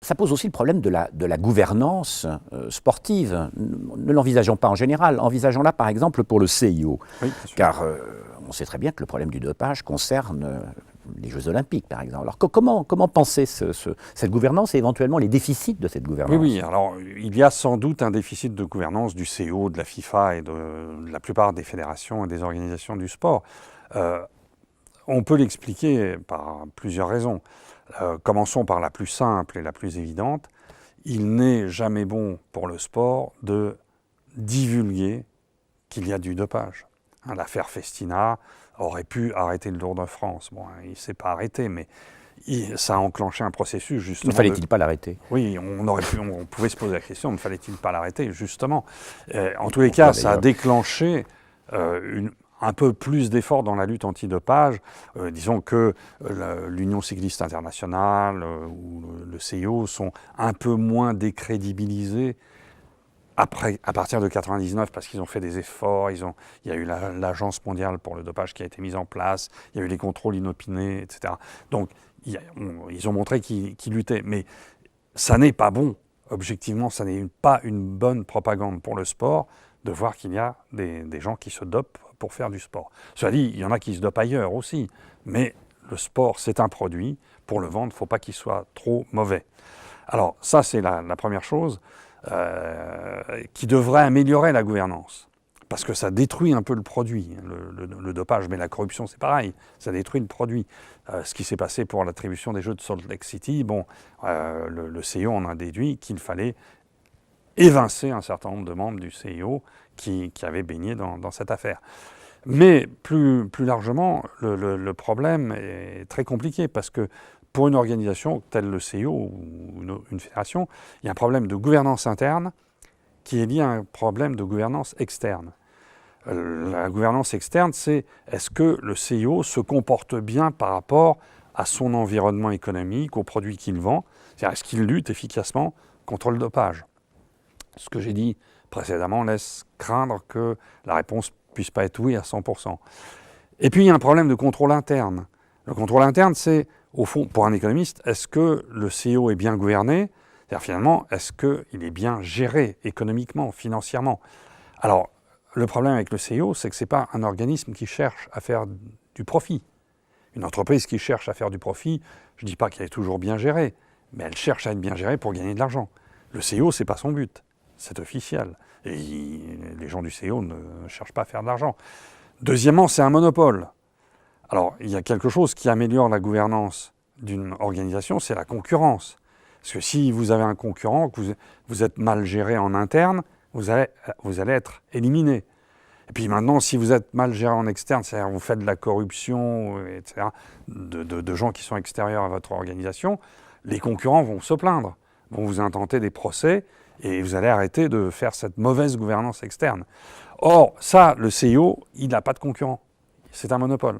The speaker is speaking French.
ça pose aussi le problème de la gouvernance sportive. Ne l'envisageons pas en général, envisageons-la par exemple pour le CIO. Oui, car on sait très bien que le problème du dopage concerne les Jeux Olympiques, par exemple. Alors comment penser cette gouvernance et éventuellement les déficits de cette gouvernance? Oui, alors il y a sans doute un déficit de gouvernance du CO, de la FIFA et de la plupart des fédérations et des organisations du sport. On peut l'expliquer par plusieurs raisons. Commençons par la plus simple et la plus évidente. Il n'est jamais bon pour le sport de divulguer qu'il y a du dopage. L'affaire Festina aurait pu arrêter le Tour de France. Bon, il ne s'est pas arrêté, mais ça a enclenché un processus justement. Ne fallait-il pas l'arrêter? Oui, on pouvait se poser la question, ne fallait-il pas l'arrêter, justement. En tous les cas, ça a déclenché un peu plus d'efforts dans la lutte antidopage. Disons que l'Union cycliste internationale ou le CIO sont un peu moins décrédibilisés à partir de 1999, parce qu'ils ont fait des efforts, il y a eu l'Agence mondiale pour le dopage qui a été mise en place, il y a eu les contrôles inopinés, etc. Donc, ils ont montré qu'ils luttaient. Mais ça n'est pas bon. Objectivement, ça n'est pas une bonne propagande pour le sport de voir qu'il y a des gens qui se dopent pour faire du sport. Cela dit, il y en a qui se dopent ailleurs aussi. Mais le sport, c'est un produit. Pour le vendre, il ne faut pas qu'il soit trop mauvais. Alors, ça, c'est la première chose. Qui devrait améliorer la gouvernance. Parce que ça détruit un peu le produit, le dopage. Mais la corruption, c'est pareil, ça détruit le produit. Ce qui s'est passé pour l'attribution des Jeux de Salt Lake City, le CIO en a déduit qu'il fallait évincer un certain nombre de membres du CIO qui avaient baigné dans cette affaire. Mais plus largement, le problème est très compliqué parce que pour une organisation telle le CIO ou une fédération, il y a un problème de gouvernance interne qui est lié à un problème de gouvernance externe. La gouvernance externe, c'est est-ce que le CIO se comporte bien par rapport à son environnement économique, aux produits qu'il vend? C'est-à-dire, est-ce qu'il lutte efficacement contre le dopage? Ce que j'ai dit précédemment laisse craindre que la réponse ne puisse pas être oui à 100%. Et puis, il y a un problème de contrôle interne. Le contrôle interne, c'est, au fond, pour un économiste, est-ce que le CIO est bien gouverné? C'est-à-dire, finalement, est-ce qu'il est bien géré économiquement, financièrement? Alors, le problème avec le CIO, c'est que ce n'est pas un organisme qui cherche à faire du profit. Une entreprise qui cherche à faire du profit, je ne dis pas qu'elle est toujours bien gérée, mais elle cherche à être bien gérée pour gagner de l'argent. Le CIO, ce n'est pas son but, c'est officiel. Et les gens du CIO ne cherchent pas à faire de l'argent. Deuxièmement, c'est un monopole. Alors, il y a quelque chose qui améliore la gouvernance d'une organisation, c'est la concurrence. Parce que si vous avez un concurrent, que vous êtes mal géré en interne, vous allez être éliminé. Et puis maintenant, si vous êtes mal géré en externe, c'est-à-dire vous faites de la corruption, etc., de gens qui sont extérieurs à votre organisation, les concurrents vont se plaindre, vont vous intenter des procès, et vous allez arrêter de faire cette mauvaise gouvernance externe. Or, ça, le CIO, il n'a pas de concurrent. C'est un monopole.